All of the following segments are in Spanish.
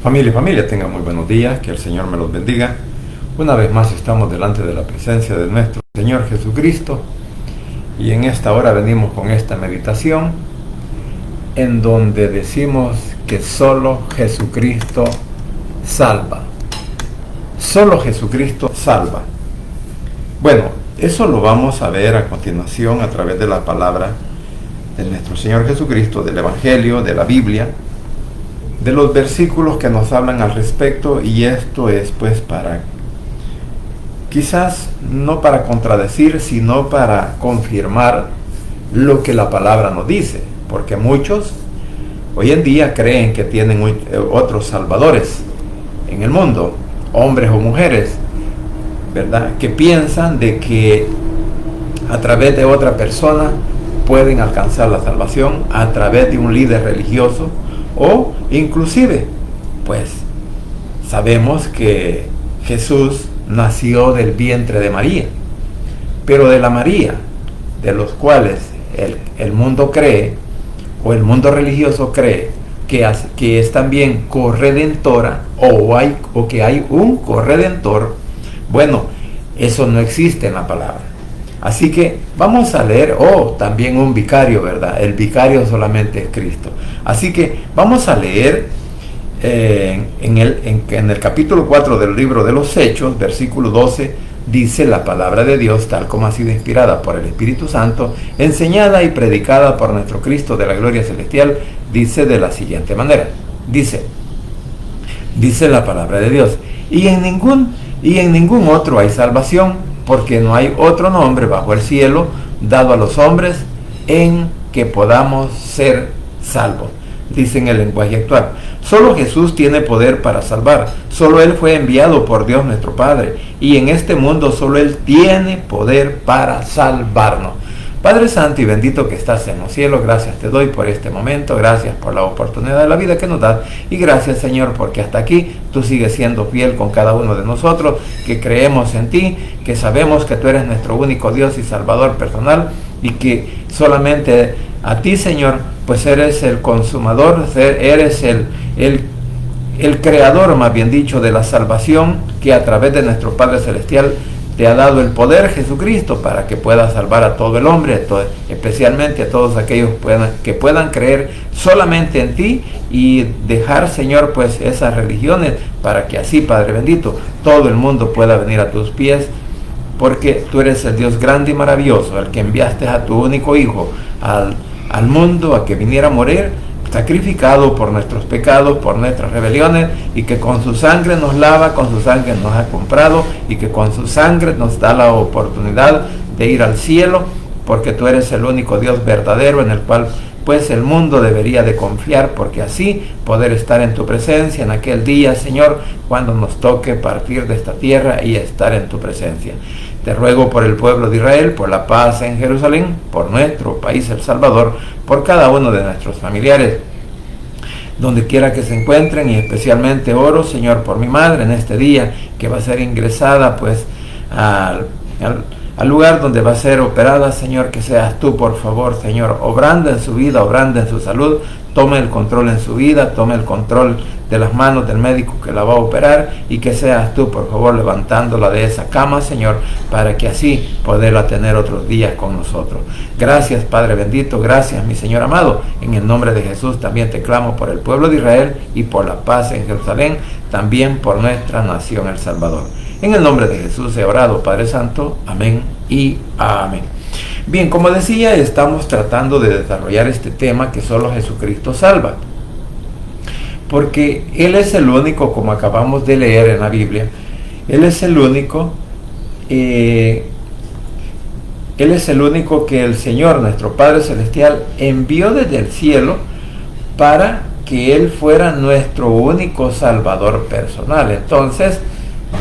Familia, tengan muy buenos días, que el Señor me los bendiga. Una vez más estamos delante de la presencia de nuestro Señor Jesucristo y en esta hora venimos con esta meditación en donde decimos que solo Jesucristo salva. Solo Jesucristo salva. Bueno, eso lo vamos a ver a continuación a través de la palabra de nuestro Señor Jesucristo, del Evangelio, de la Biblia, de los versículos que nos hablan al respecto, y esto es pues para, quizás no para contradecir, sino para confirmar lo que la palabra nos dice, porque muchos hoy en día creen que tienen otros salvadores en el mundo, hombres o mujeres, ¿verdad?, que piensan de que a través de otra persona pueden alcanzar la salvación, a través de un líder religioso, o inclusive, pues, sabemos que Jesús nació del vientre de María, pero de la María, de los cuales el mundo cree, o el mundo religioso cree, que es también corredentora, o que hay un corredentor, bueno, eso no existe en la palabra. Así que vamos a leer, también un vicario, ¿verdad? El vicario solamente es Cristo. Así que vamos a leer en el capítulo 4 del libro de los Hechos, versículo 12, dice la palabra de Dios, tal como ha sido inspirada por el Espíritu Santo, enseñada y predicada por nuestro Cristo de la gloria celestial, dice de la siguiente manera. Dice la palabra de Dios, y en ningún otro hay salvación, porque no hay otro nombre bajo el cielo dado a los hombres en que podamos ser salvos. Dice en el lenguaje actual. Solo Jesús tiene poder para salvar. Solo Él fue enviado por Dios nuestro Padre. Y en este mundo solo Él tiene poder para salvarnos. Padre Santo y bendito que estás en los cielos, gracias te doy por este momento, gracias por la oportunidad de la vida que nos das, y gracias, Señor, porque hasta aquí tú sigues siendo fiel con cada uno de nosotros, que creemos en ti, que sabemos que tú eres nuestro único Dios y Salvador personal, y que solamente a ti, Señor, pues eres el consumador, eres el creador, más bien dicho, de la salvación, que a través de nuestro Padre Celestial te ha dado el poder, Jesucristo, para que pueda salvar a todo el hombre, especialmente a todos aquellos que puedan creer solamente en ti y dejar, Señor, pues esas religiones, para que así, Padre bendito, todo el mundo pueda venir a tus pies, porque tú eres el Dios grande y maravilloso, el que enviaste a tu único Hijo al mundo a que viniera a morir, sacrificado por nuestros pecados, por nuestras rebeliones, y que con su sangre nos lava, con su sangre nos ha comprado, y que con su sangre nos da la oportunidad de ir al cielo, porque tú eres el único Dios verdadero en el cual pues el mundo debería de confiar, porque así poder estar en tu presencia en aquel día, Señor, cuando nos toque partir de esta tierra y estar en tu presencia. Te ruego por el pueblo de Israel, por la paz en Jerusalén, por nuestro país El Salvador, por cada uno de nuestros familiares, donde quiera que se encuentren, y especialmente oro, Señor, por mi madre en este día, que va a ser ingresada pues al lugar donde va a ser operada, Señor, que seas tú, por favor, Señor, obrando en su vida, obrando en su salud, tome el control en su vida, tome el control de las manos del médico que la va a operar, y que seas tú, por favor, levantándola de esa cama, Señor, para que así poderla tener otros días con nosotros. Gracias, Padre bendito, gracias, mi Señor amado. En el nombre de Jesús también te clamo por el pueblo de Israel y por la paz en Jerusalén, también por nuestra nación El Salvador. En el nombre de Jesús he orado, Padre Santo. Amén y amén. Bien, como decía, estamos tratando de desarrollar este tema que solo Jesucristo salva, porque Él es el único, como acabamos de leer en la Biblia, Él es el único que el Señor, nuestro Padre Celestial, envió desde el cielo para que Él fuera nuestro único Salvador personal. Entonces,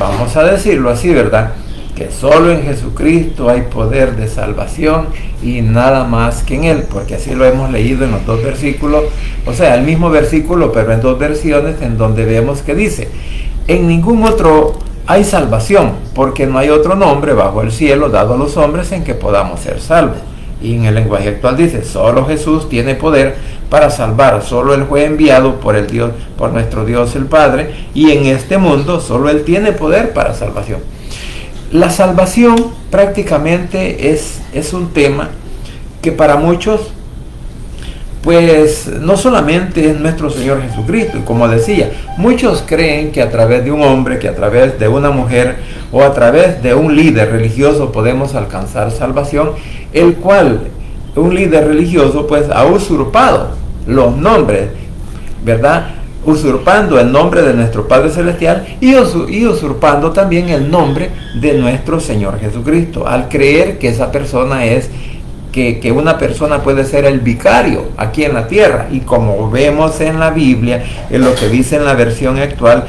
vamos a decirlo así, ¿verdad?, que solo en Jesucristo hay poder de salvación y nada más que en Él, porque así lo hemos leído en los dos versículos, o sea, el mismo versículo, pero en dos versiones, en donde vemos que dice: en ningún otro hay salvación, porque no hay otro nombre bajo el cielo dado a los hombres en que podamos ser salvos. Y en el lenguaje actual dice, solo Jesús tiene poder para salvar, solo Él fue enviado por nuestro Dios el Padre, y en este mundo solo Él tiene poder para salvación. La salvación prácticamente es un tema que para muchos, pues no solamente es nuestro Señor Jesucristo, y como decía, muchos creen que a través de un hombre, que a través de una mujer o a través de un líder religioso podemos alcanzar salvación, el cual un líder religioso pues ha usurpado los nombres, ¿verdad? Usurpando el nombre de nuestro Padre Celestial y usurpando también el nombre de nuestro Señor Jesucristo, al creer que esa persona que una persona puede ser el vicario aquí en la tierra. Y como vemos en la Biblia, en lo que dice en la versión actual,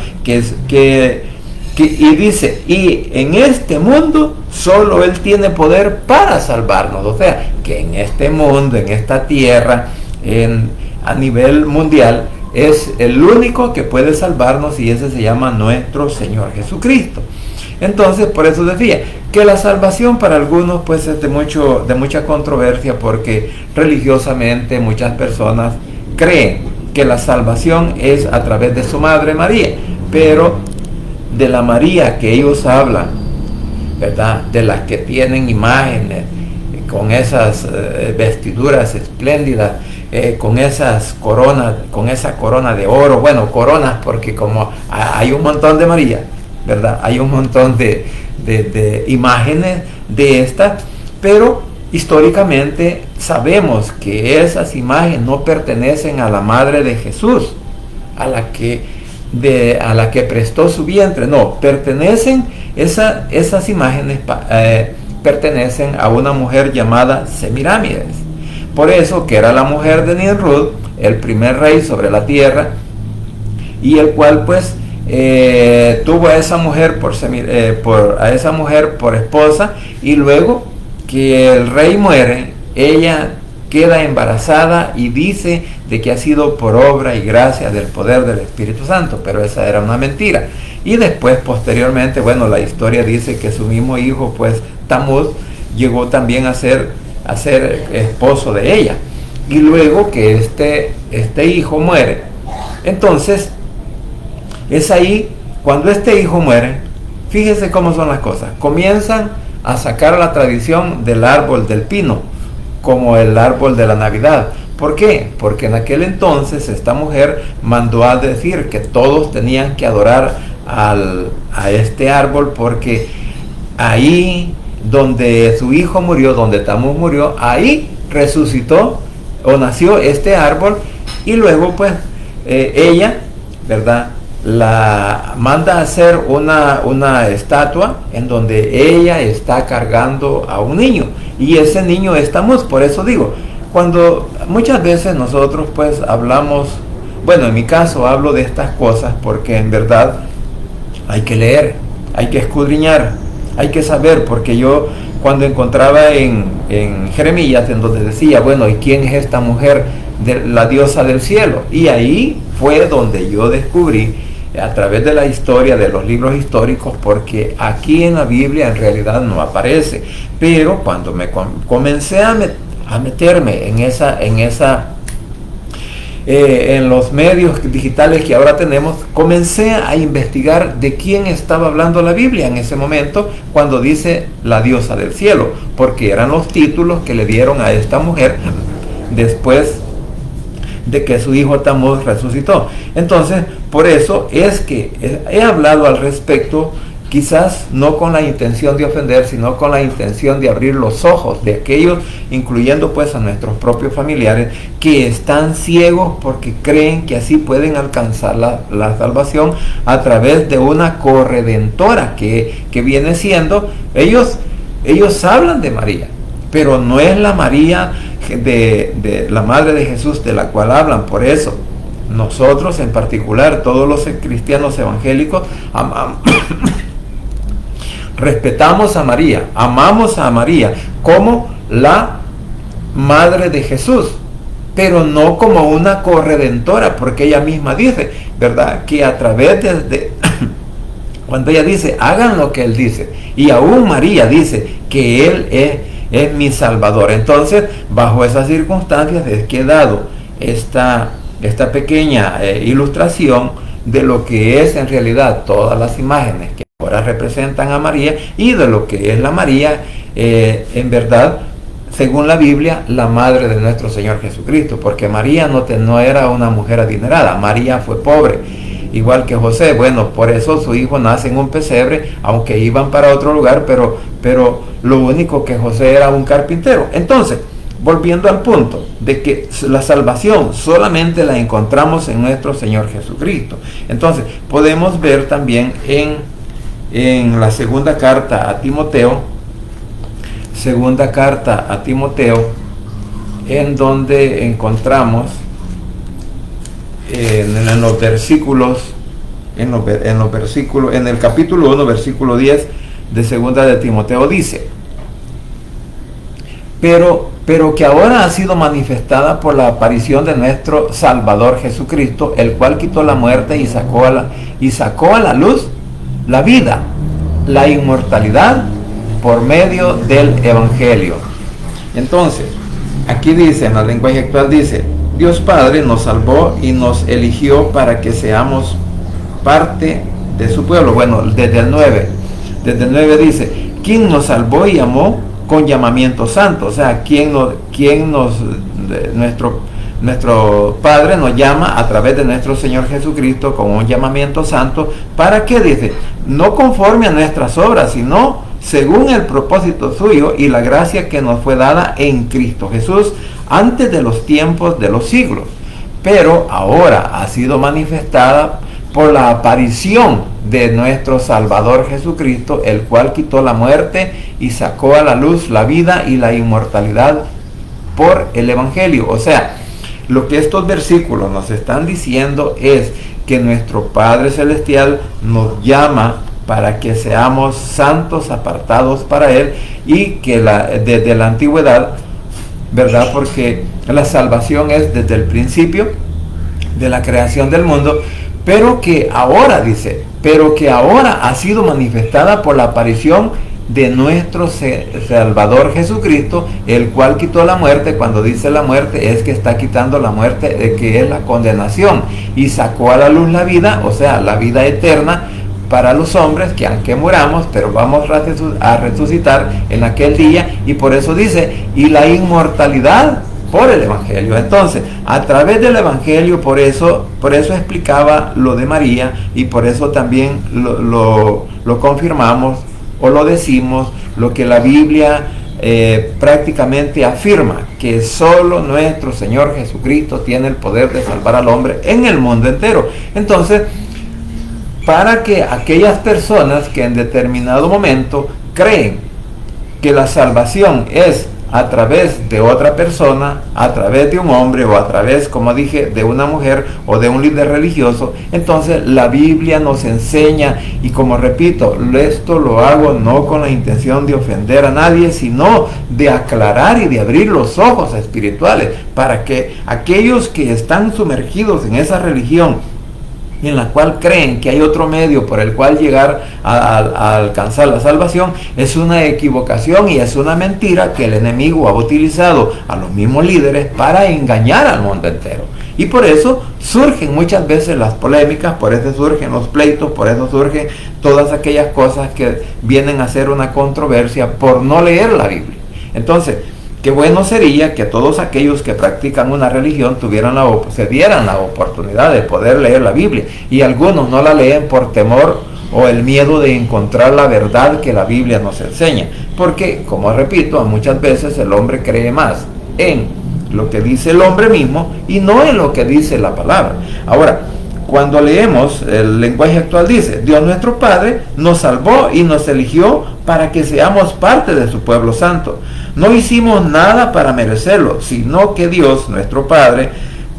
y dice, y en este mundo solo Él tiene poder para salvarnos. O sea, que en este mundo, en esta tierra, a nivel mundial, es el único que puede salvarnos, y ese se llama nuestro Señor Jesucristo. Entonces, por eso decía que la salvación para algunos pues es de mucha controversia, porque religiosamente muchas personas creen que la salvación es a través de su madre María, pero de la María que ellos hablan, ¿verdad? De las que tienen imágenes, con esas vestiduras espléndidas, con esas coronas, con esa corona de oro, bueno, coronas porque como hay un montón de María, ¿verdad? Hay un montón de imágenes de estas, pero históricamente sabemos que esas imágenes no pertenecen a la madre de Jesús, a la que prestó su vientre, no, pertenecen, esas imágenes pertenecen a una mujer llamada Semirámides. Por eso que era la mujer de Nimrud, el primer rey sobre la tierra, y el cual pues tuvo a esa mujer por esposa, y luego que el rey muere, ella queda embarazada y dice de que ha sido por obra y gracia del poder del Espíritu Santo, pero esa era una mentira. Y después, posteriormente, bueno, la historia dice que su mismo hijo, pues Tamuz, llegó también a ser esposo de ella. Y luego que este hijo muere, entonces es ahí cuando este hijo muere, fíjese cómo son las cosas, comienzan a sacar la tradición del árbol del pino como el árbol de la Navidad. ¿Por qué? Porque en aquel entonces esta mujer mandó a decir que todos tenían que adorar a este árbol, porque ahí donde su hijo murió, donde Tamuz murió, ahí resucitó o nació este árbol. Y luego pues ella, ¿verdad?, la manda a hacer una estatua en donde ella está cargando a un niño, y ese niño es Tamuz. Por eso digo, cuando muchas veces nosotros pues hablamos, bueno, en mi caso hablo de estas cosas porque en verdad hay que leer, hay que escudriñar, hay que saber, porque yo cuando encontraba en Jeremías, en donde decía, bueno, ¿y quién es esta mujer de la diosa del cielo? Y ahí fue donde yo descubrí, a través de la historia, de los libros históricos, porque aquí en la Biblia en realidad no aparece, pero cuando me comencé a meterme en los medios digitales que ahora tenemos, comencé a investigar de quién estaba hablando la Biblia en ese momento cuando dice la diosa del cielo, porque eran los títulos que le dieron a esta mujer después de que su hijo Tamuz resucitó. Entonces, por eso es que he hablado al respecto, quizás no con la intención de ofender, sino con la intención de abrir los ojos de aquellos, incluyendo pues a nuestros propios familiares, que están ciegos porque creen que así pueden alcanzar la salvación a través de una corredentora que viene siendo, ellos hablan de María, pero no es la María de la madre de Jesús de la cual hablan. Por eso nosotros en particular, todos los cristianos evangélicos, respetamos a María, amamos a María como la madre de Jesús, pero no como una corredentora, porque ella misma dice, ¿verdad?, que a través de cuando ella dice, hagan lo que Él dice, y aún María dice que Él es mi Salvador. Entonces, bajo esas circunstancias es que he dado esta pequeña ilustración de lo que es en realidad todas las imágenes que ahora representan a María y de lo que es la María, en verdad, según la Biblia, la madre de nuestro Señor Jesucristo, porque María no era una mujer adinerada, María fue pobre, igual que José. Bueno, por eso su hijo nace en un pesebre, aunque iban para otro lugar, pero lo único que José era un carpintero. Entonces, volviendo al punto de que la salvación solamente la encontramos en nuestro Señor Jesucristo. Entonces, podemos ver también en la segunda carta a Timoteo, en donde encontramos en los versículos, en el capítulo 1, versículo 10 de segunda de Timoteo dice: pero que ahora ha sido manifestada por la aparición de nuestro Salvador Jesucristo, el cual quitó la muerte y sacó a la luz la vida, la inmortalidad, por medio del Evangelio. Entonces, aquí dice, en la lenguaje actual dice: Dios Padre nos salvó y nos eligió para que seamos parte de su pueblo. Bueno, desde el 9 dice: ¿quién nos salvó y amó con llamamiento santo? O sea, nuestro Padre nos llama a través de nuestro Señor Jesucristo con un llamamiento santo. ¿Para qué? Dice: no conforme a nuestras obras, sino según el propósito suyo y la gracia que nos fue dada en Cristo Jesús antes de los tiempos de los siglos, pero ahora ha sido manifestada por la aparición de nuestro Salvador Jesucristo, el cual quitó la muerte y sacó a la luz la vida y la inmortalidad por el Evangelio. O sea, lo que estos versículos nos están diciendo es que nuestro Padre Celestial nos llama para que seamos santos, apartados para Él, y que desde la antigüedad, ¿verdad? Porque la salvación es desde el principio de la creación del mundo, pero que ahora ha sido manifestada por la aparición de nuestro Salvador Jesucristo, el cual quitó la muerte. Cuando dice la muerte, es que está quitando la muerte, que es la condenación, y sacó a la luz la vida, o sea, la vida eterna para los hombres, que aunque muramos, pero vamos a resucitar en aquel día. Y por eso dice: y la inmortalidad por el Evangelio. Entonces, a través del Evangelio, por eso explicaba lo de María, y por eso también lo confirmamos o lo decimos, lo que la Biblia prácticamente afirma, que solo nuestro Señor Jesucristo tiene el poder de salvar al hombre en el mundo entero. Entonces, para que aquellas personas que en determinado momento creen que la salvación es a través de otra persona, a través de un hombre, o a través, como dije, de una mujer o de un líder religioso, entonces la Biblia nos enseña, y como repito, esto lo hago no con la intención de ofender a nadie, sino de aclarar y de abrir los ojos espirituales, para que aquellos que están sumergidos en esa religión, en la cual creen que hay otro medio por el cual llegar a alcanzar la salvación, es una equivocación y es una mentira que el enemigo ha utilizado a los mismos líderes para engañar al mundo entero. Y por eso surgen muchas veces las polémicas, por eso surgen los pleitos, por eso surgen todas aquellas cosas que vienen a ser una controversia por no leer la Biblia. Entonces, qué bueno sería que todos aquellos que practican una religión se dieran la oportunidad de poder leer la Biblia, y algunos no la leen por temor o el miedo de encontrar la verdad que la Biblia nos enseña, porque, como repito, muchas veces el hombre cree más en lo que dice el hombre mismo y no en lo que dice la palabra. Ahora, cuando leemos el lenguaje actual, dice: Dios nuestro Padre nos salvó y nos eligió para que seamos parte de su pueblo santo. No hicimos nada para merecerlo, sino que Dios nuestro Padre,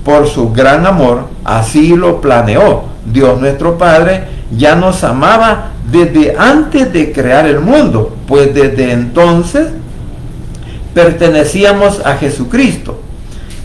por su gran amor, así lo planeó. Dios nuestro Padre ya nos amaba desde antes de crear el mundo, pues desde entonces pertenecíamos a Jesucristo.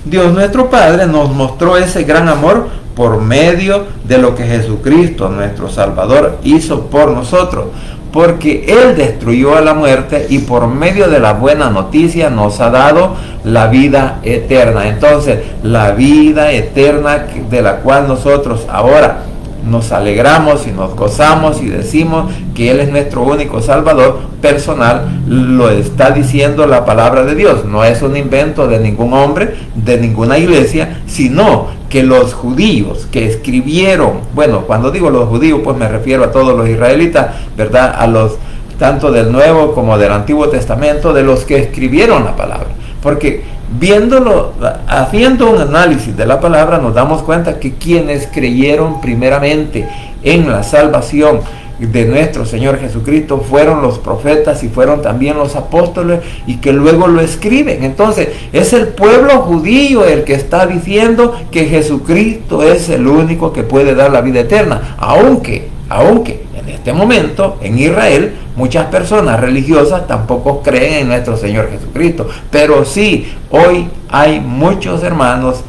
Dios nuestro Padre nos mostró ese gran amor por medio de lo que Jesucristo, nuestro Salvador, hizo por nosotros. porque Él destruyó a la muerte y por medio de la buena noticia nos ha dado la vida eterna. Entonces, la vida eterna de la cual nosotros ahora nos alegramos y nos gozamos y decimos que Él es nuestro único Salvador personal, lo está diciendo la palabra de Dios. No es un invento de ningún hombre, de ninguna iglesia, sino que los judíos que escribieron, bueno, cuando digo los judíos, pues me refiero a todos los israelitas, ¿verdad? A los tanto del Nuevo como del Antiguo Testamento, de los que escribieron la palabra. Porque viéndolo, haciendo un análisis de la palabra, nos damos cuenta que quienes creyeron primeramente en la salvación de nuestro Señor Jesucristo fueron los profetas y fueron también los apóstoles, y que luego lo escriben. Entonces es el pueblo judío el que está diciendo que Jesucristo es el único que puede dar la vida eterna, aunque en este momento en Israel muchas personas religiosas tampoco creen en nuestro Señor Jesucristo. Pero sí, hoy hay muchos hermanos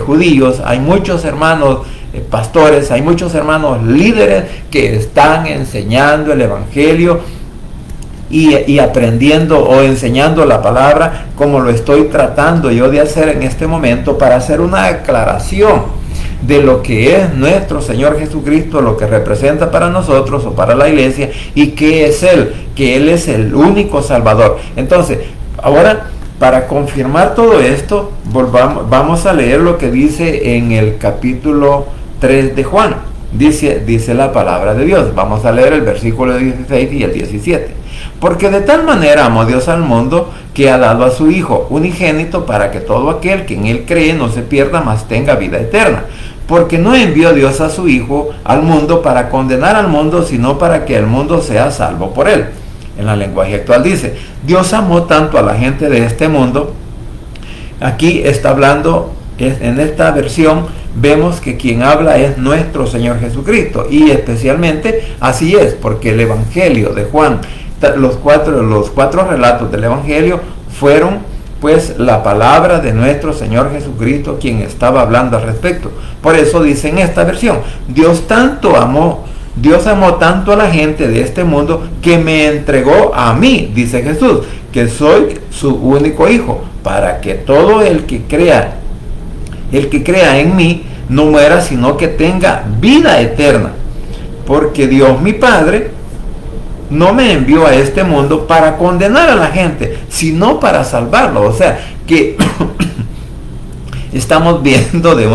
judíos, hay muchos hermanos pastores, hay muchos hermanos líderes que están enseñando el Evangelio y aprendiendo o enseñando la palabra, como lo estoy tratando yo de hacer en este momento, para hacer una aclaración de lo que es nuestro Señor Jesucristo, lo que representa para nosotros o para la iglesia, y que es Él, que Él es el único Salvador. Entonces, ahora, para confirmar todo esto, vamos a leer lo que dice en el capítulo 3 de Juan. Dice la palabra de Dios. Vamos a leer el versículo 16 y el 17. Porque de tal manera amó Dios al mundo, que ha dado a su Hijo unigénito, para que todo aquel que en Él cree no se pierda, mas tenga vida eterna. Porque no envió Dios a su Hijo al mundo para condenar al mundo, sino para que el mundo sea salvo por Él. En la lenguaje actual dice: Dios amó tanto a la gente de este mundo. Aquí está hablando, en esta versión vemos que quien habla es nuestro Señor Jesucristo, y especialmente así es, porque el Evangelio de Juan, los cuatro relatos del Evangelio fueron pues la palabra de nuestro Señor Jesucristo quien estaba hablando al respecto. Por eso dice en esta versión: Dios amó tanto a la gente de este mundo que me entregó a mí, dice Jesús, que soy su único Hijo, para que todo el que crea en mí no muera, sino que tenga vida eterna. Porque Dios mi Padre no me envió a este mundo para condenar a la gente, sino para salvarlo. O sea, que estamos viendo de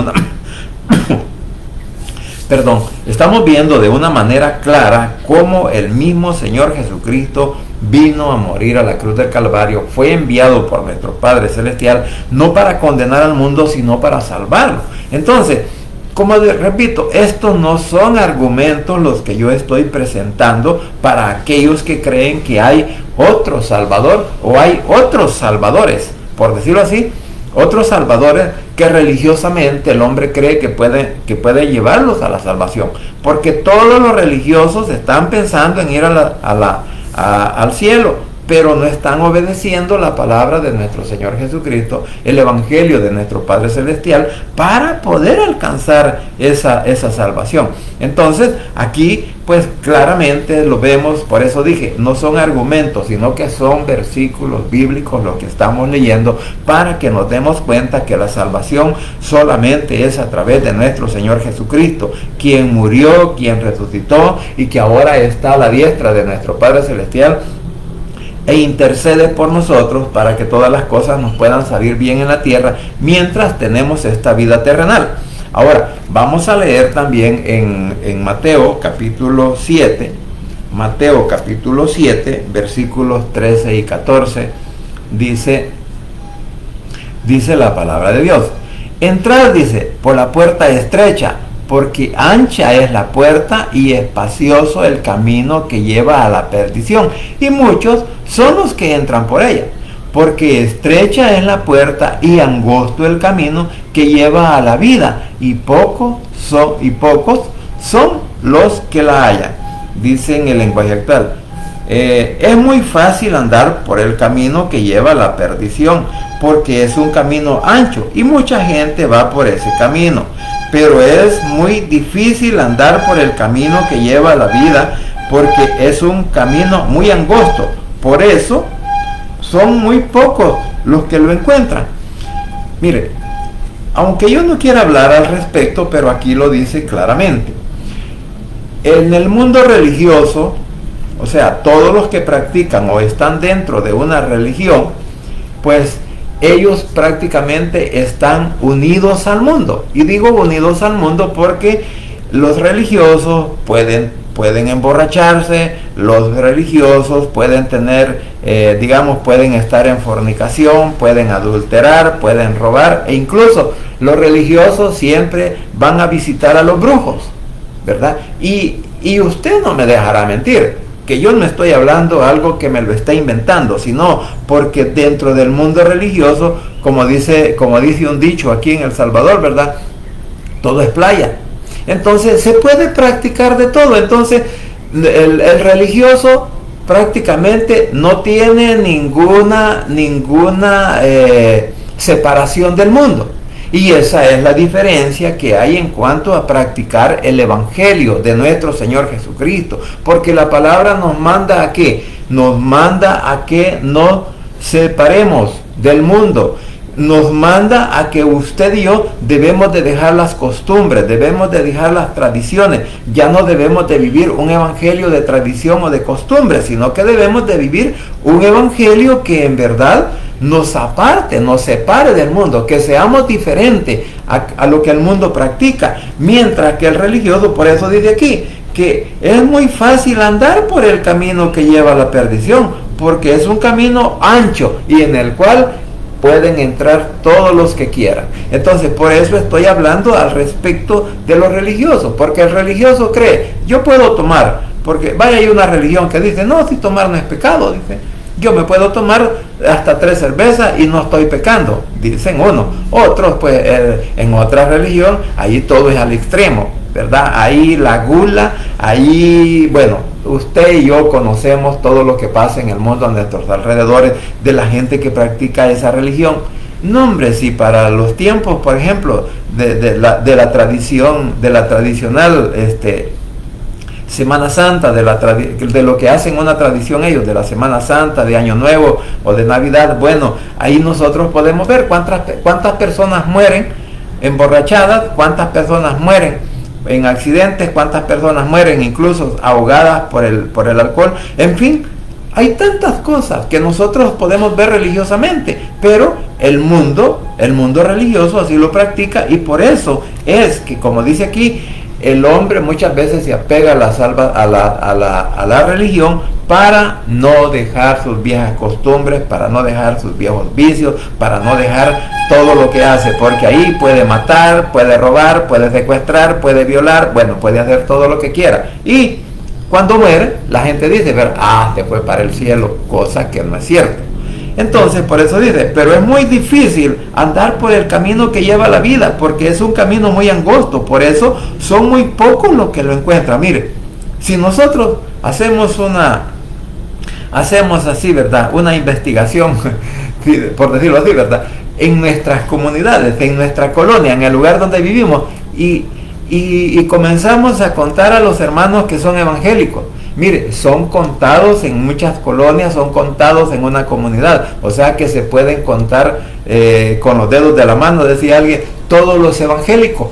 una manera clara cómo el mismo Señor Jesucristo vino a morir a la cruz del Calvario, fue enviado por nuestro Padre Celestial, no para condenar al mundo, sino para salvarlo. Entonces, como repito, estos no son argumentos los que yo estoy presentando para aquellos que creen que hay otro Salvador, o hay otros salvadores, por decirlo así, otros salvadores que religiosamente el hombre cree que puede llevarlos a la salvación, porque todos los religiosos están pensando en ir al cielo, pero no están obedeciendo la palabra de nuestro Señor Jesucristo, el Evangelio de nuestro Padre Celestial, para poder alcanzar esa salvación. Entonces, aquí pues claramente lo vemos. Por eso dije, no son argumentos, sino que son versículos bíblicos los que estamos leyendo, para que nos demos cuenta que la salvación solamente es a través de nuestro Señor Jesucristo, quien murió, quien resucitó, y que ahora está a la diestra de nuestro Padre Celestial e intercede por nosotros para que todas las cosas nos puedan salir bien en la tierra mientras tenemos esta vida terrenal. Ahora, vamos a leer también en Mateo capítulo 7, versículos 13 y 14, dice la palabra de Dios: entrad, dice, por la puerta estrecha, porque ancha es la puerta y espacioso el camino que lleva a la perdición, y muchos son los que entran por ella. Porque estrecha es la puerta y angosto el camino que lleva a la vida, y pocos son los que la hallan. Dice en el lenguaje actual: es muy fácil andar por el camino que lleva a la perdición, porque es un camino ancho y mucha gente va por ese camino. Pero es muy difícil andar por el camino que lleva a la vida, porque es un camino muy angosto. Por eso son muy pocos los que lo encuentran. Mire, aunque yo no quiera hablar al respecto, pero aquí lo dice claramente. En el mundo religioso, o sea, todos los que practican o están dentro de una religión, pues ellos prácticamente están unidos al mundo. Y digo unidos al mundo porque los religiosos pueden emborracharse, los religiosos pueden tener, pueden estar en fornicación, pueden adulterar, pueden robar, e incluso los religiosos siempre van a visitar a los brujos, ¿verdad? Y usted no me dejará mentir, que yo no estoy hablando algo que me lo está inventando, sino porque dentro del mundo religioso, como dice un dicho aquí en El Salvador, ¿verdad? Todo es playa. Entonces se puede practicar de todo. Entonces el religioso prácticamente no tiene ninguna separación del mundo. Y esa es la diferencia que hay en cuanto a practicar el Evangelio de nuestro Señor Jesucristo. Porque la palabra nos manda ¿a qué? Nos manda a que nos separemos del mundo. Nos manda a que usted y yo debemos de dejar las costumbres, debemos de dejar las tradiciones. Ya no debemos de vivir un evangelio de tradición o de costumbre, sino que debemos de vivir un evangelio que en verdad nos aparte, nos separe del mundo, que seamos diferentes a lo que el mundo practica. Mientras que el religioso, por eso dice aquí, que es muy fácil andar por el camino que lleva a la perdición, porque es un camino ancho y en el cual pueden entrar todos los que quieran. Entonces, por eso estoy hablando al respecto de los religiosos, porque el religioso cree, yo puedo tomar, porque hay una religión que dice, no, si tomar no es pecado, dice, yo me puedo tomar hasta 3 cervezas y no estoy pecando, dicen uno. Otros, pues, en otra religión, ahí todo es al extremo, ¿verdad? Ahí la gula, ahí, bueno, usted y yo conocemos todo lo que pasa en el mundo a nuestros alrededores de la gente que practica esa religión. No, hombre, si para los tiempos, por ejemplo, de la tradicional Semana Santa, de lo que hacen una tradición ellos, de la Semana Santa, de Año Nuevo o de Navidad, bueno, ahí nosotros podemos ver cuántas personas mueren emborrachadas, cuántas personas mueren en accidentes, cuántas personas mueren incluso ahogadas por el alcohol. En fin, hay tantas cosas que nosotros podemos ver religiosamente, pero el mundo religioso así lo practica, y por eso es que, como dice aquí, el hombre muchas veces se apega a la religión para no dejar sus viejas costumbres, para no dejar sus viejos vicios, para no dejar todo lo que hace, porque ahí puede matar, puede robar, puede secuestrar, puede violar, bueno, puede hacer todo lo que quiera. Y cuando muere, la gente dice, te fue para el cielo, cosa que no es cierto. Entonces, por eso dice, pero es muy difícil andar por el camino que lleva la vida, porque es un camino muy angosto, por eso son muy pocos los que lo encuentran. Mire, si nosotros hacemos así, ¿verdad? Una investigación, por decirlo así, ¿verdad? En nuestras comunidades, en nuestra colonia, en el lugar donde vivimos, y comenzamos a contar a los hermanos que son evangélicos. Mire, son contados en muchas colonias, son contados en una comunidad, o sea que se pueden contar con los dedos de la mano, decía alguien, todos los evangélicos.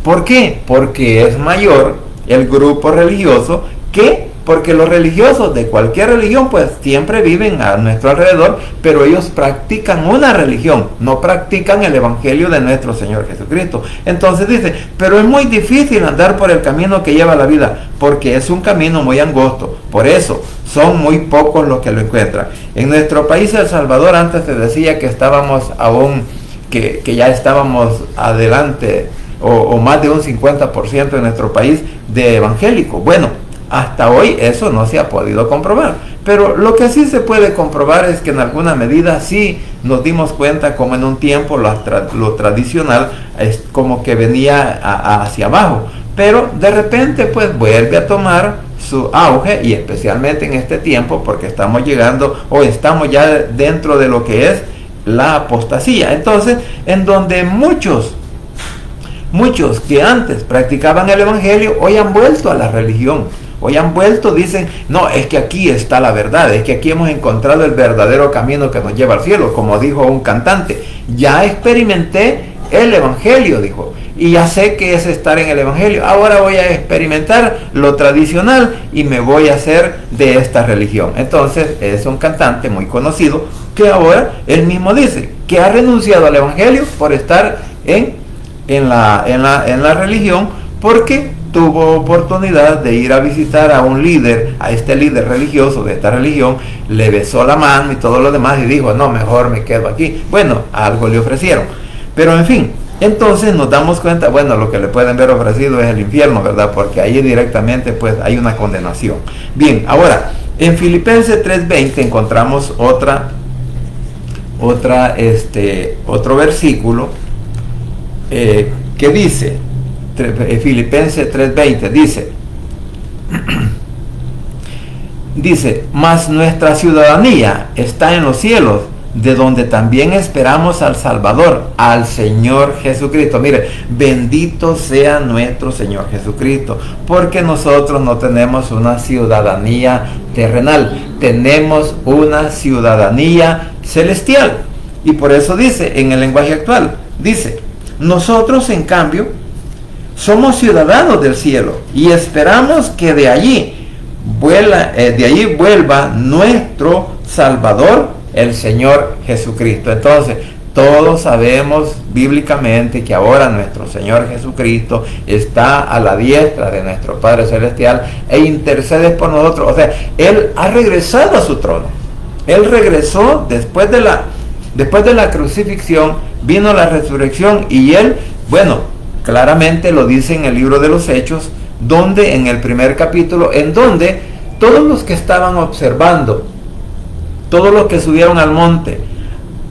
¿Por qué? Porque es mayor el grupo religioso porque los religiosos de cualquier religión pues siempre viven a nuestro alrededor, pero ellos practican una religión, no practican el evangelio de nuestro Señor Jesucristo. Entonces dice, pero es muy difícil andar por el camino que lleva la vida, porque es un camino muy angosto, por eso son muy pocos los que lo encuentran. En nuestro país, El Salvador, antes se decía que estábamos aún, que ya estábamos adelante, o más de un 50% de nuestro país de evangélicos. Bueno, hasta hoy eso no se ha podido comprobar, pero lo que sí se puede comprobar es que en alguna medida sí nos dimos cuenta como en un tiempo lo tradicional es como que venía hacia abajo, pero de repente pues vuelve a tomar su auge, y especialmente en este tiempo porque estamos llegando o estamos ya dentro de lo que es la apostasía. Entonces, en donde muchos que antes practicaban el evangelio hoy han vuelto a la religión. hoy han vuelto, dicen, no, es que aquí está la verdad, es que aquí hemos encontrado el verdadero camino que nos lleva al cielo, como dijo un cantante, ya experimenté el evangelio, dijo, y ya sé que es estar en el evangelio, ahora voy a experimentar lo tradicional y me voy a hacer de esta religión. Entonces es un cantante muy conocido que ahora él mismo dice que ha renunciado al evangelio por estar en la religión, porque tuvo oportunidad de ir a visitar a un líder, a este líder religioso de esta religión, le besó la mano y todo lo demás y dijo, no, mejor me quedo aquí. Bueno, algo le ofrecieron, pero en fin, entonces nos damos cuenta, bueno, lo que le pueden ver ofrecido es el infierno, ¿verdad? Porque ahí directamente pues hay una condenación. Bien, ahora, en Filipenses 3:20 encontramos otro versículo que dice, Filipenses 3:20 dice, mas nuestra ciudadanía está en los cielos, de donde también esperamos al Salvador, al Señor Jesucristo. Mire, bendito sea nuestro Señor Jesucristo, porque nosotros no tenemos una ciudadanía terrenal, tenemos una ciudadanía celestial. Y por eso dice, en el lenguaje actual, dice, nosotros en cambio somos ciudadanos del cielo y esperamos que de allí vuelva nuestro Salvador, el Señor Jesucristo. Entonces, todos sabemos bíblicamente que ahora nuestro Señor Jesucristo está a la diestra de nuestro Padre Celestial e intercede por nosotros. O sea, Él ha regresado a su trono. Él regresó después de la crucifixión, vino la resurrección y Él, bueno, claramente lo dice en el libro de los Hechos, donde en el primer capítulo, en donde todos los que estaban observando, todos los que subieron al monte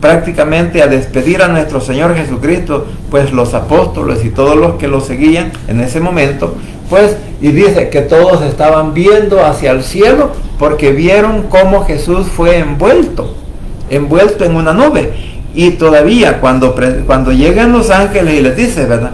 prácticamente a despedir a nuestro Señor Jesucristo, pues los apóstoles y todos los que lo seguían en ese momento, pues, y dice que todos estaban viendo hacia el cielo porque vieron cómo Jesús fue envuelto en una nube. Y todavía cuando llegan los ángeles y les dice, ¿verdad?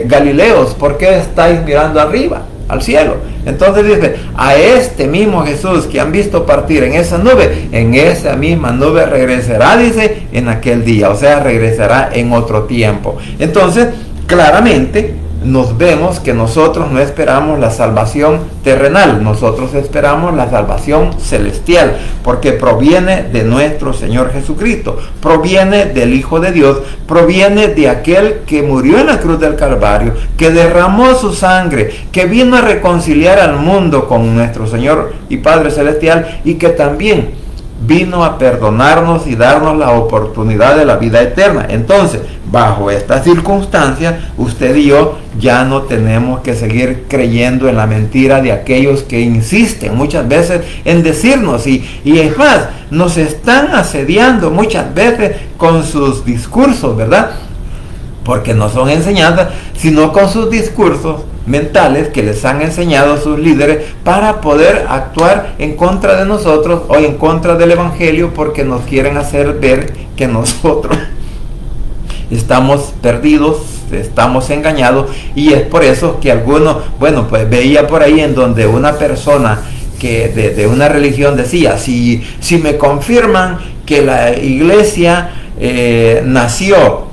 Galileos, ¿por qué estáis mirando arriba, al cielo? Entonces dice, a este mismo Jesús que han visto partir en esa nube, en esa misma nube regresará, dice, en aquel día, o sea, regresará en otro tiempo. Entonces, claramente nos vemos que nosotros no esperamos la salvación terrenal, nosotros esperamos la salvación celestial, porque proviene de nuestro Señor Jesucristo, proviene del Hijo de Dios, proviene de aquel que murió en la cruz del Calvario, que derramó su sangre, que vino a reconciliar al mundo con nuestro Señor y Padre Celestial, y que también vino a perdonarnos y darnos la oportunidad de la vida eterna. Entonces, bajo estas circunstancias, usted y yo ya no tenemos que seguir creyendo en la mentira de aquellos que insisten muchas veces en decirnos, y es más, nos están asediando muchas veces con sus discursos, ¿verdad? Porque no son enseñanzas, sino con sus discursos mentales que les han enseñado sus líderes para poder actuar en contra de nosotros o en contra del evangelio, porque nos quieren hacer ver que nosotros estamos perdidos, estamos engañados. Y es por eso que algunos, bueno, pues veía por ahí en donde una persona que de una religión decía, si me confirman que la iglesia nació,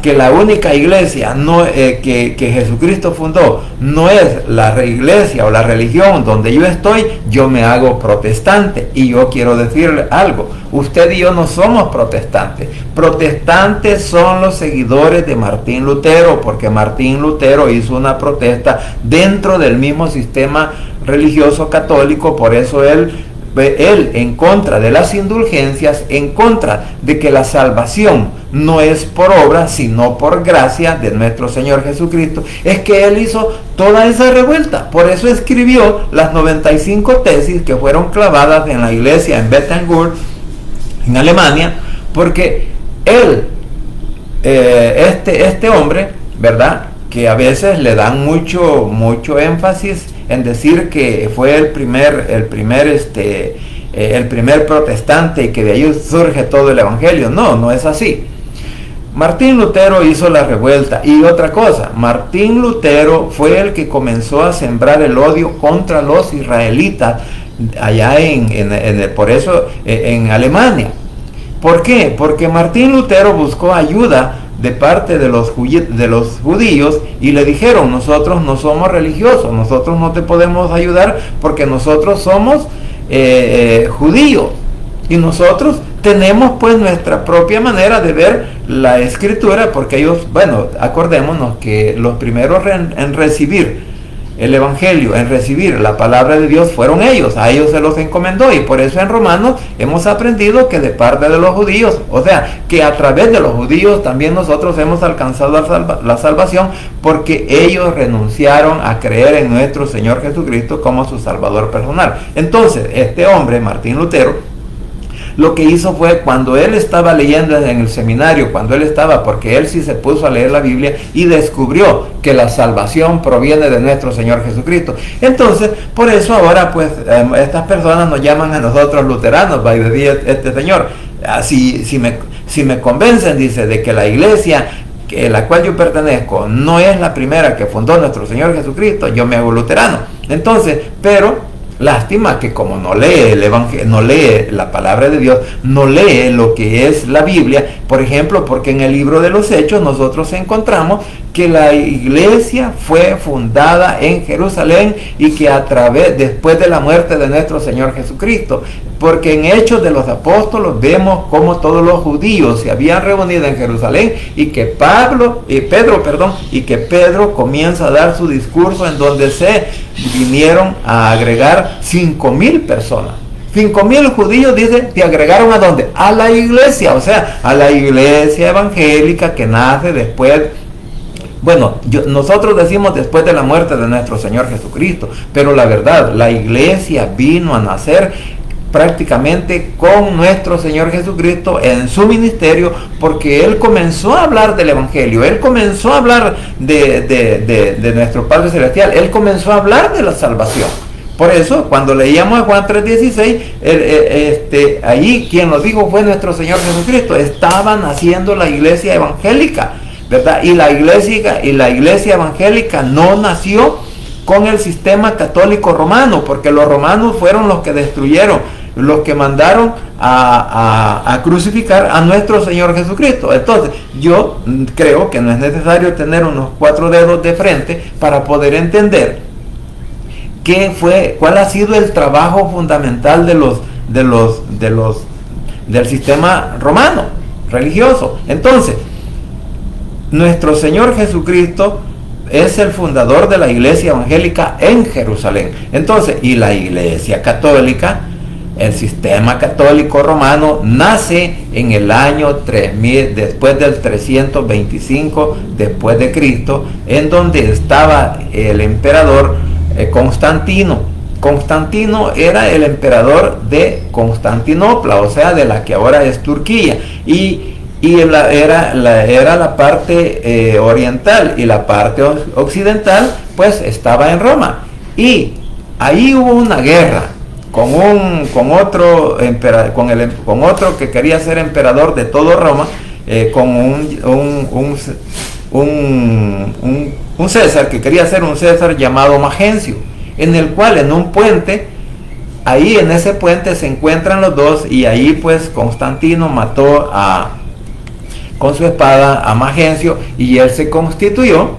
que la única iglesia que Jesucristo fundó no es la iglesia o la religión donde yo estoy, yo me hago protestante. Y yo quiero decirle algo, usted y yo no somos protestantes. Protestantes son los seguidores de Martín Lutero, porque Martín Lutero hizo una protesta dentro del mismo sistema religioso católico. Por eso él en contra de las indulgencias, en contra de que la salvación no es por obra, sino por gracia de nuestro Señor Jesucristo, es que él hizo toda esa revuelta. Por eso escribió las 95 tesis que fueron clavadas en la iglesia en Wittenberg, en Alemania, porque él, este hombre, ¿verdad?, que a veces le dan mucho énfasis en decir que fue el primer protestante y que de ahí surge todo el evangelio. No es así. Martín Lutero hizo la revuelta. Y otra cosa, Martín Lutero fue el que comenzó a sembrar el odio contra los israelitas allá por eso en Alemania. ¿Por qué? Porque Martín Lutero buscó ayuda de parte de los judíos y le dijeron: nosotros no somos religiosos, nosotros no te podemos ayudar porque nosotros somos judíos y nosotros tenemos pues nuestra propia manera de ver la escritura, porque ellos, bueno, acordémonos que los primeros en recibir el evangelio, en recibir la palabra de Dios, fueron ellos, a ellos se los encomendó, y por eso en Romanos hemos aprendido que de parte de los judíos, o sea, que a través de los judíos también nosotros hemos alcanzado la salvación, porque ellos renunciaron a creer en nuestro Señor Jesucristo como su Salvador personal. Entonces, este hombre, Martín Lutero, lo que hizo fue, cuando él estaba leyendo en el seminario, porque él sí se puso a leer la Biblia y descubrió que la salvación proviene de nuestro Señor Jesucristo. Entonces, por eso ahora pues estas personas nos llaman a nosotros luteranos, va a decir este señor. Si me convencen, dice, de que la iglesia a la cual yo pertenezco no es la primera que fundó nuestro Señor Jesucristo, yo me hago luterano. Entonces, pero lástima que como no lee el evangelio, no lee la palabra de Dios, no lee lo que es la Biblia, por ejemplo, porque en el libro de los Hechos nosotros encontramos que la iglesia fue fundada en Jerusalén y que después de la muerte de nuestro Señor Jesucristo, porque en Hechos de los Apóstoles vemos cómo todos los judíos se habían reunido en Jerusalén y que Pedro comienza a dar su discurso en donde se vinieron a agregar 5,000 personas. 5,000 judíos, dice, se agregaron ¿a dónde? A la iglesia, o sea, a la iglesia evangélica que nace después. Bueno, nosotros decimos después de la muerte de nuestro Señor Jesucristo, pero la verdad, la iglesia vino a nacer prácticamente con nuestro Señor Jesucristo en su ministerio, porque Él comenzó a hablar del Evangelio, Él comenzó a hablar de nuestro Padre Celestial, Él comenzó a hablar de la salvación. Por eso, cuando leíamos Juan 3:16, ahí quien nos dijo fue nuestro Señor Jesucristo. Estaba naciendo la iglesia evangélica, ¿verdad? Y la iglesia evangélica no nació con el sistema católico romano, porque los romanos fueron los que destruyeron, los que mandaron a crucificar a nuestro Señor Jesucristo. Entonces, yo creo que no es necesario tener unos 4 dedos de frente para poder entender cuál ha sido el trabajo fundamental del sistema romano religioso. Entonces, nuestro Señor Jesucristo es el fundador de la iglesia evangélica en Jerusalén. Entonces, y la iglesia católica, el sistema católico romano, nace en el año 3000, después del 325 después de Cristo, en donde estaba el emperador Constantino. Constantino era el emperador de Constantinopla, o sea, de la que ahora es Turquía, y era la parte oriental, y la parte occidental pues estaba en Roma, y ahí hubo una guerra con otro que quería ser emperador de todo Roma, con un César que quería ser un César llamado Magencio, en el cual en un puente, ahí en ese puente se encuentran los dos, y ahí pues Constantino mató con su espada a Magencio, y él se constituyó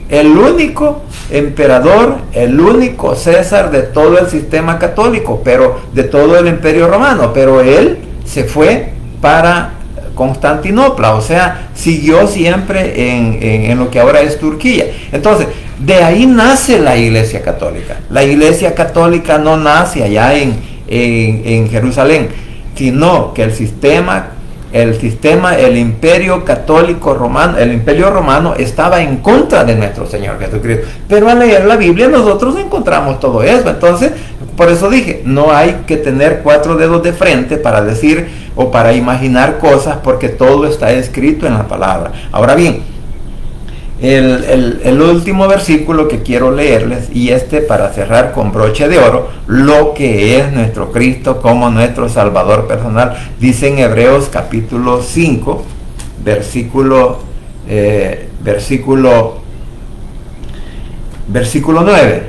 el único emperador, el único César de todo el sistema católico, pero de todo el imperio romano. Pero él se fue para Constantinopla, o sea, siguió siempre en lo que ahora es Turquía. Entonces, de ahí nace la iglesia católica. La iglesia católica no nace allá en Jerusalén, sino que el imperio católico romano, el imperio romano estaba en contra de nuestro Señor Jesucristo. Pero al leer la Biblia nosotros encontramos todo eso. Entonces, por eso dije, no hay que tener 4 dedos de frente para decir o para imaginar cosas, porque todo está escrito en la palabra. Ahora bien, el último versículo que quiero leerles, y para cerrar con broche de oro, lo que es nuestro Cristo como nuestro Salvador personal, dice en Hebreos capítulo 5, versículo 9.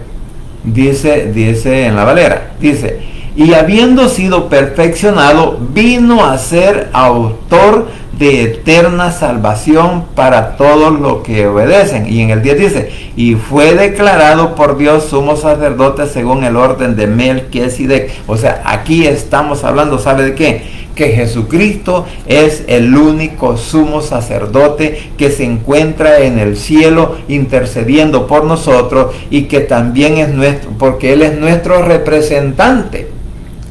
Dice en la Valera, dice: y habiendo sido perfeccionado, vino a ser autor de eterna salvación para todos los que obedecen. Y en el 10 dice: y fue declarado por Dios sumo sacerdote según el orden de Melquisedec. O sea, aquí estamos hablando, ¿sabe de qué? Que Jesucristo es el único sumo sacerdote que se encuentra en el cielo intercediendo por nosotros, y que también es nuestro, porque Él es nuestro representante.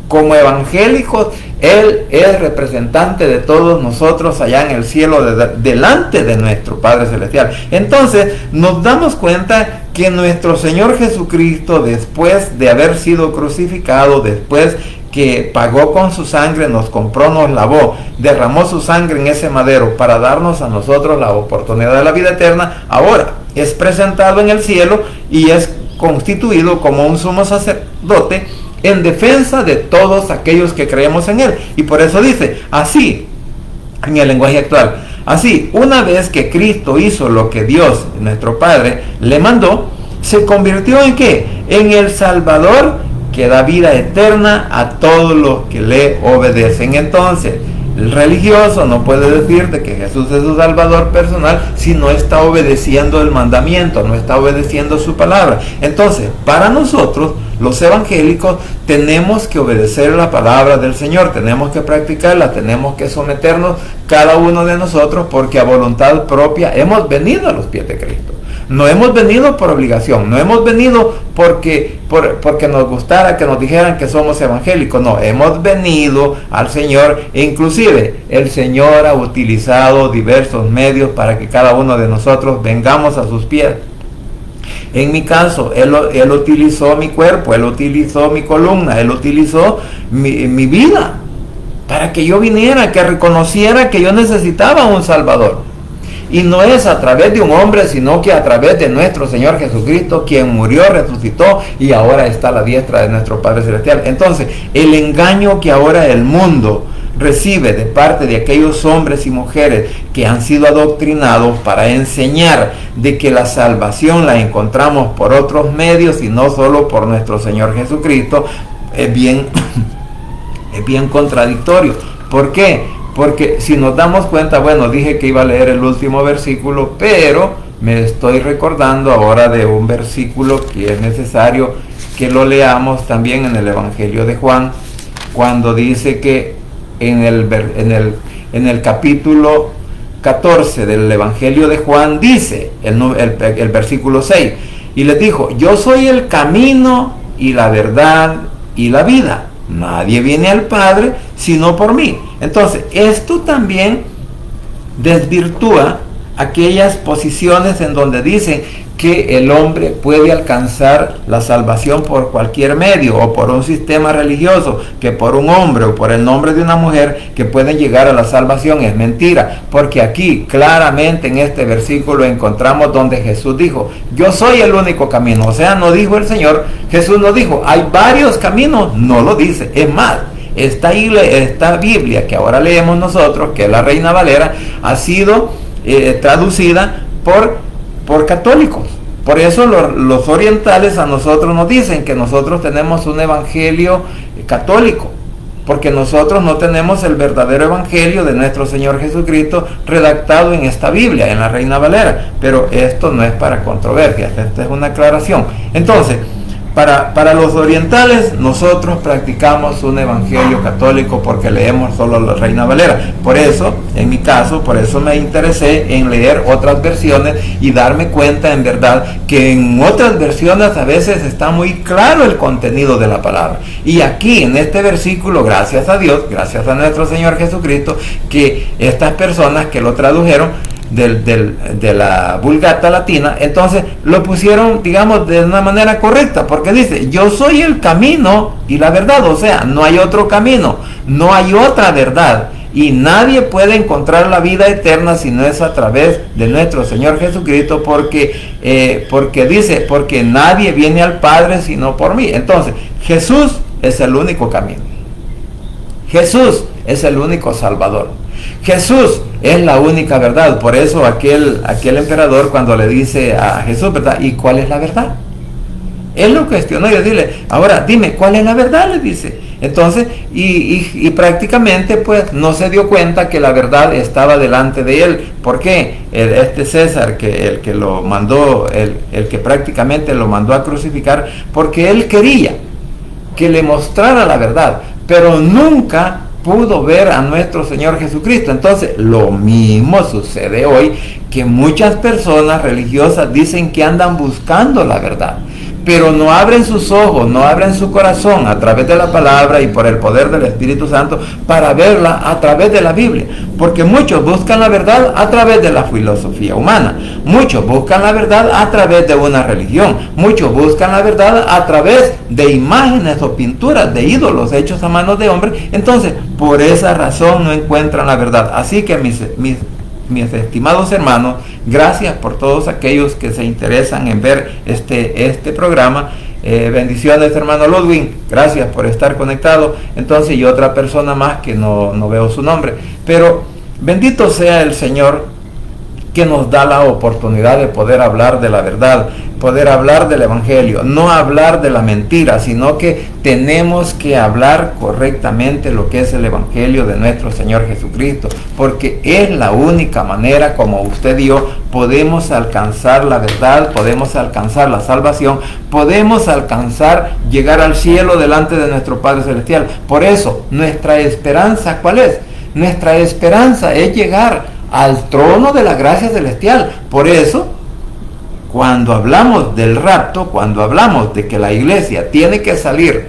Como evangélicos, Él es representante de todos nosotros allá en el cielo, delante de nuestro Padre Celestial. Entonces, nos damos cuenta que nuestro Señor Jesucristo, después de haber sido crucificado, después que pagó con su sangre, nos compró, nos lavó, derramó su sangre en ese madero para darnos a nosotros la oportunidad de la vida eterna, ahora es presentado en el cielo y es constituido como un sumo sacerdote en defensa de todos aquellos que creemos en Él. Y por eso dice, así, en el lenguaje actual, así, una vez que Cristo hizo lo que Dios, nuestro Padre, le mandó, se convirtió ¿en qué? En el Salvador que da vida eterna a todos los que le obedecen. Entonces, el religioso no puede decirte que Jesús es su Salvador personal si no está obedeciendo el mandamiento, no está obedeciendo su palabra. Entonces, para nosotros, los evangélicos, tenemos que obedecer la palabra del Señor, tenemos que practicarla, tenemos que someternos cada uno de nosotros, porque a voluntad propia hemos venido a los pies de Cristo. No hemos venido por obligación, no hemos venido porque nos gustara que nos dijeran que somos evangélicos. No, hemos venido al Señor, e inclusive el Señor ha utilizado diversos medios para que cada uno de nosotros vengamos a sus pies. En mi caso, Él utilizó mi cuerpo, Él utilizó mi columna, Él utilizó mi vida para que yo viniera, que reconociera que yo necesitaba un Salvador. Y no es a través de un hombre, sino que a través de nuestro Señor Jesucristo, quien murió, resucitó y ahora está a la diestra de nuestro Padre Celestial. Entonces, el engaño que ahora el mundo recibe de parte de aquellos hombres y mujeres que han sido adoctrinados para enseñar de que la salvación la encontramos por otros medios y no solo por nuestro Señor Jesucristo, es bien contradictorio. ¿Por qué? Porque si nos damos cuenta, bueno, dije que iba a leer el último versículo, pero me estoy recordando ahora de un versículo que es necesario que lo leamos también en el Evangelio de Juan, cuando dice que en el capítulo 14 del Evangelio de Juan dice, el versículo 6, y les dijo: yo soy el camino y la verdad y la vida. Nadie viene al Padre sino por mí. Entonces, esto también desvirtúa aquellas posiciones en donde dicen que el hombre puede alcanzar la salvación por cualquier medio, o por un sistema religioso, que por un hombre o por el nombre de una mujer que pueden llegar a la salvación. Es mentira, porque aquí claramente en este versículo encontramos donde Jesús dijo: yo soy el único camino. O sea, no dijo el Señor, Jesús no dijo hay varios caminos, no lo dice. Es más, esta Biblia que ahora leemos nosotros, que es la Reina Valera, ha sido traducida por católicos. Por eso los orientales a nosotros nos dicen que nosotros tenemos un evangelio católico, porque nosotros no tenemos el verdadero evangelio de nuestro Señor Jesucristo redactado en esta Biblia, en la Reina Valera. Pero esto no es para controversia, esta es una aclaración. Entonces, para los orientales, nosotros practicamos un evangelio católico porque leemos solo la Reina Valera. Por eso, en mi caso, por eso me interesé en leer otras versiones y darme cuenta en verdad que en otras versiones a veces está muy claro el contenido de la palabra. Y aquí, en este versículo, gracias a Dios, gracias a nuestro Señor Jesucristo, que estas personas que lo tradujeron de la Vulgata Latina, entonces lo pusieron, digamos, de una manera correcta, porque dice: yo soy el camino y la verdad. O sea, no hay otro camino, no hay otra verdad, y nadie puede encontrar la vida eterna si no es a través de nuestro Señor Jesucristo, porque dice: porque nadie viene al Padre sino por mí. Entonces, Jesús es el único camino, Jesús es el único Salvador. Jesús es la única verdad. Por eso aquel emperador, cuando le dice a Jesús, ¿verdad? ¿Y cuál es la verdad? Él lo cuestionó y le dice, ahora dime, ¿cuál es la verdad? Le dice. Entonces, y prácticamente pues no se dio cuenta que la verdad estaba delante de él. ¿Por qué? Este César, el que lo mandó, el que prácticamente lo mandó a crucificar, porque él quería que le mostrara la verdad, pero nunca pudo ver a nuestro Señor Jesucristo. Entonces, lo mismo sucede hoy, que muchas personas religiosas dicen que andan buscando la verdad, pero no abren sus ojos, no abren su corazón a través de la palabra y por el poder del Espíritu Santo para verla a través de la Biblia. Porque muchos buscan la verdad a través de la filosofía humana, muchos buscan la verdad a través de una religión, muchos buscan la verdad a través de imágenes o pinturas de ídolos hechos a manos de hombres. Entonces, por esa razón no encuentran la verdad. Así que mis estimados hermanos, gracias por todos aquellos que se interesan en ver este programa. Bendiciones, hermano Ludwig, gracias por estar conectado. Entonces, y otra persona más que no veo su nombre, pero bendito sea el Señor, que nos da la oportunidad de poder hablar de la verdad, poder hablar del Evangelio, no hablar de la mentira, sino que tenemos que hablar correctamente lo que es el Evangelio de nuestro Señor Jesucristo, porque es la única manera como usted y yo podemos alcanzar la verdad, podemos alcanzar la salvación, podemos alcanzar llegar al cielo delante de nuestro Padre Celestial. Por eso, nuestra esperanza, ¿cuál es? Nuestra esperanza es llegar al trono de la gracia celestial. Por eso, cuando hablamos del rapto, cuando hablamos de que la iglesia tiene que salir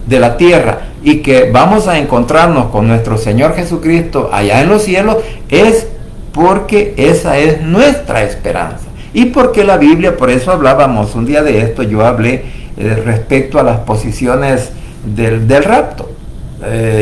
de la tierra y que vamos a encontrarnos con nuestro Señor Jesucristo allá en los cielos, es porque esa es nuestra esperanza. Y porque la Biblia, por eso hablábamos un día de esto, yo hablé respecto a las posiciones del rapto.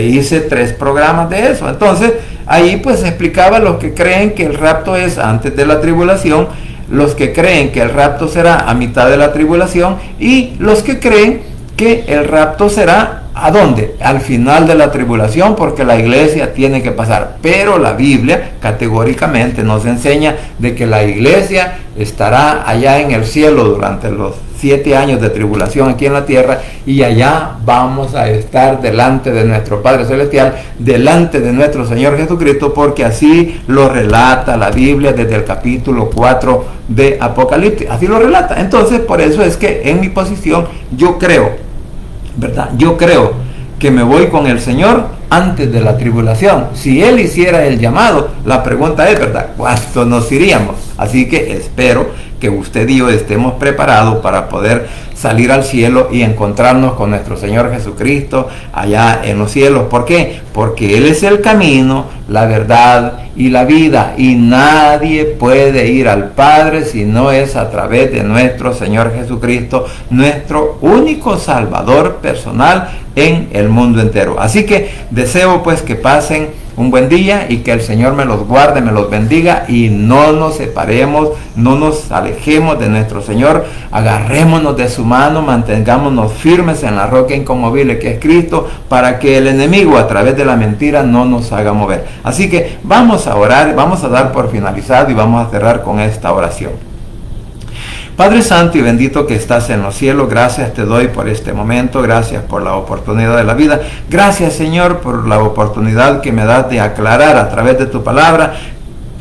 Hice 3 programas de eso. Entonces, ahí pues explicaba los que creen que el rapto es antes de la tribulación, los que creen que el rapto será a mitad de la tribulación y los que creen que el rapto será ¿a dónde? Al final de la tribulación, porque la iglesia tiene que pasar. Pero la Biblia categóricamente nos enseña de que la iglesia estará allá en el cielo durante los 7 años de tribulación aquí en la tierra, y allá vamos a estar delante de nuestro Padre Celestial, delante de nuestro Señor Jesucristo, porque así lo relata la Biblia desde el capítulo 4 de Apocalipsis, así lo relata. Entonces, por eso es que en mi posición yo creo, ¿verdad? Yo creo que me voy con el Señor antes de la tribulación. Si Él hiciera el llamado, la pregunta es, ¿verdad?, ¿cuánto nos iríamos? Así que espero que usted y yo estemos preparados para poder salir al cielo y encontrarnos con nuestro Señor Jesucristo allá en los cielos. ¿Por qué? Porque Él es el camino, la verdad y la vida, y nadie puede ir al Padre si no es a través de nuestro Señor Jesucristo, nuestro único Salvador personal en el mundo entero. Así que deseo pues que pasen un buen día y que el Señor me los guarde, me los bendiga, y no nos separemos, no nos alejemos de nuestro Señor, agarrémonos de su mano, mantengámonos firmes en la roca inconmovible que es Cristo, para que el enemigo a través de la mentira no nos haga mover. Así que vamos a orar, vamos a dar por finalizado y vamos a cerrar con esta oración. Padre Santo y bendito que estás en los cielos, gracias te doy por este momento, gracias por la oportunidad de la vida, gracias Señor por la oportunidad que me das de aclarar a través de tu palabra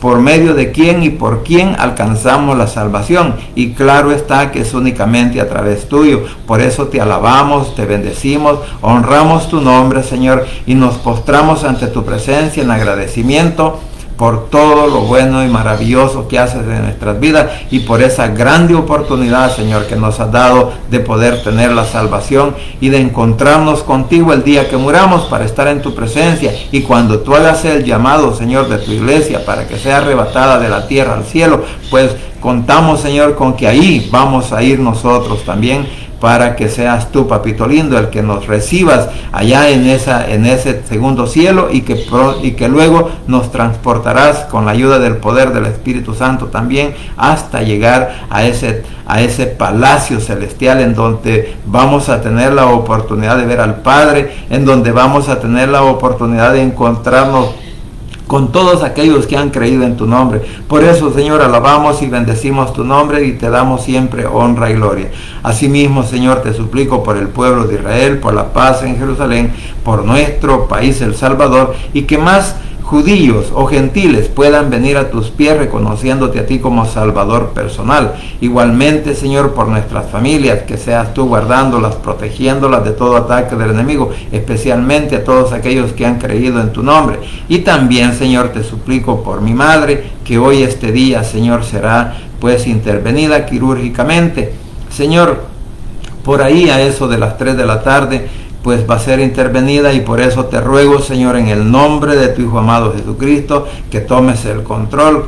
por medio de quién y por quién alcanzamos la salvación, y claro está que es únicamente a través tuyo. Por eso te alabamos, te bendecimos, honramos tu nombre, Señor, y nos postramos ante tu presencia en agradecimiento por todo lo bueno y maravilloso que haces en nuestras vidas, y por esa grande oportunidad, Señor, que nos has dado de poder tener la salvación y de encontrarnos contigo el día que muramos para estar en tu presencia. Y cuando tú hagas el llamado, Señor, de tu iglesia para que sea arrebatada de la tierra al cielo, pues contamos, Señor, con que ahí vamos a ir nosotros también, para que seas tú, papito lindo, el que nos recibas allá en ese segundo cielo, y que luego nos transportarás con la ayuda del poder del Espíritu Santo también hasta llegar a ese palacio celestial, en donde vamos a tener la oportunidad de ver al Padre, en donde vamos a tener la oportunidad de encontrarnos con todos aquellos que han creído en tu nombre. Por eso, Señor, alabamos y bendecimos tu nombre y te damos siempre honra y gloria. Asimismo, Señor, te suplico por el pueblo de Israel, por la paz en Jerusalén, por nuestro país, El Salvador, y que más judíos o gentiles puedan venir a tus pies reconociéndote a ti como Salvador personal. Igualmente, Señor, por nuestras familias, que seas tú guardándolas, protegiéndolas de todo ataque del enemigo, especialmente a todos aquellos que han creído en tu nombre. Y también, Señor, te suplico por mi madre, que hoy este día, Señor, será pues intervenida quirúrgicamente. Señor, por ahí a eso de las 3 de la tarde, pues va a ser intervenida, y por eso te ruego, Señor, en el nombre de tu Hijo amado Jesucristo, que tomes el control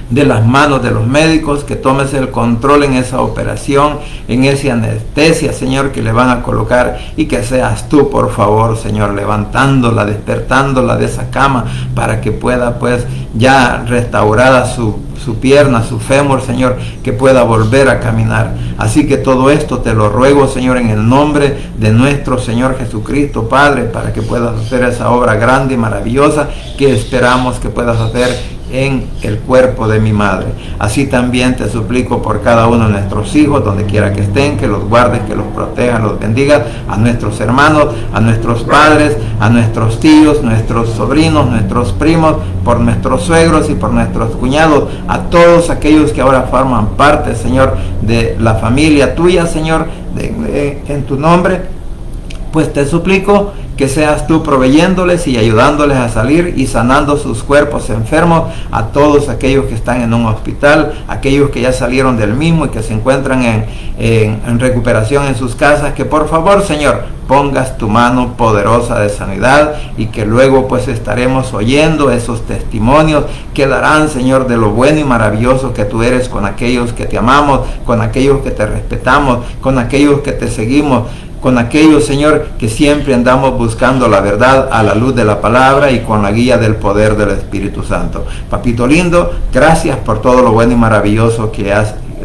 de las manos de los médicos, que tomes el control en esa operación, en esa anestesia, Señor, que le van a colocar, y que seas tú, por favor, Señor, levantándola, despertándola de esa cama, para que pueda, pues, ya restaurada su pierna, su fémur, Señor, que pueda volver a caminar. Así que todo esto te lo ruego, Señor, en el nombre de nuestro Señor Jesucristo, Padre, para que puedas hacer esa obra grande y maravillosa que esperamos que puedas hacer en el cuerpo de mi madre. Así también te suplico por cada uno de nuestros hijos, donde quiera que estén, que los guardes, que los protejas, los bendigas, a nuestros hermanos, a nuestros padres, a nuestros tíos, nuestros sobrinos, nuestros primos, por nuestros suegros y por nuestros cuñados, a todos aquellos que ahora forman parte, Señor, de la familia tuya, Señor, en tu nombre. Pues te suplico que seas tú proveyéndoles y ayudándoles a salir y sanando sus cuerpos enfermos, a todos aquellos que están en un hospital, aquellos que ya salieron del mismo y que se encuentran en recuperación en sus casas, que por favor, Señor, pongas tu mano poderosa de sanidad, y que luego pues estaremos oyendo esos testimonios que darán, Señor, de lo bueno y maravilloso que tú eres con aquellos que te amamos, con aquellos que te respetamos, con aquellos que te seguimos, con aquellos, Señor, que siempre andamos buscando la verdad a la luz de la palabra y con la guía del poder del Espíritu Santo. Papito lindo, gracias por todo lo bueno y maravilloso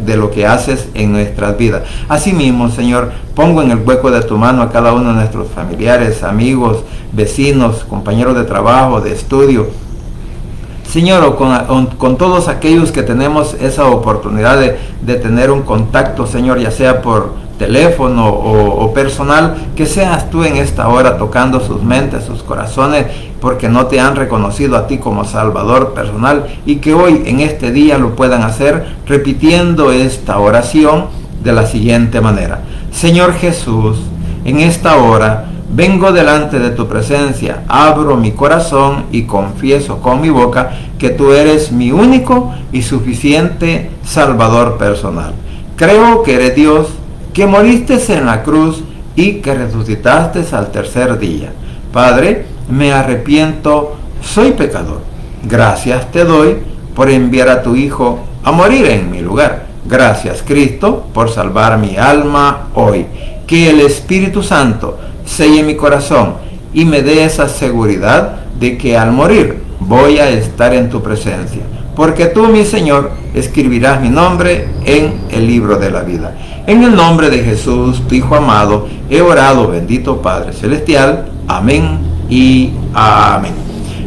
de lo que haces en nuestras vidas. Asimismo, Señor, pongo en el hueco de tu mano a cada uno de nuestros familiares, amigos, vecinos, compañeros de trabajo, de estudio, Señor, o con todos aquellos que tenemos esa oportunidad de tener un contacto, Señor, ya sea por teléfono o personal, que seas tú en esta hora tocando sus mentes, sus corazones, porque no te han reconocido a ti como Salvador personal, y que hoy en este día lo puedan hacer repitiendo esta oración de la siguiente manera: Señor Jesús, en esta hora vengo delante de tu presencia, abro mi corazón y confieso con mi boca que tú eres mi único y suficiente Salvador personal. Creo que eres Dios, que moriste en la cruz y que resucitaste al tercer día. Padre, me arrepiento, soy pecador. Gracias te doy por enviar a tu Hijo a morir en mi lugar. Gracias, Cristo, por salvar mi alma hoy. Que el Espíritu Santo selle mi corazón y me dé esa seguridad de que al morir voy a estar en tu presencia. Porque tú, mi Señor, escribirás mi nombre en el libro de la vida. En el nombre de Jesús, tu Hijo amado, he orado, bendito Padre Celestial. Amén y amén.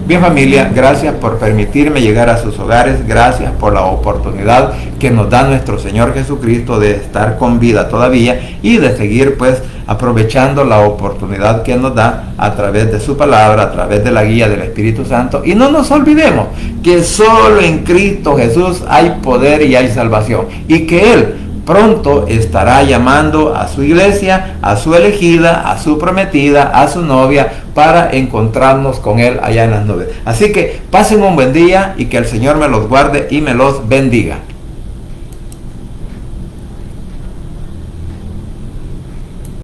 Bien, familia, gracias por permitirme llegar a sus hogares. Gracias por la oportunidad que nos da nuestro Señor Jesucristo de estar con vida todavía y de seguir pues aprovechando la oportunidad que nos da a través de su palabra, a través de la guía del Espíritu Santo. Y no nos olvidemos que solo en Cristo Jesús hay poder y hay salvación, y que Él pronto estará llamando a su iglesia, a su elegida, a su prometida, a su novia, para encontrarnos con Él allá en las nubes. Así que pasen un buen día y que el Señor me los guarde y me los bendiga.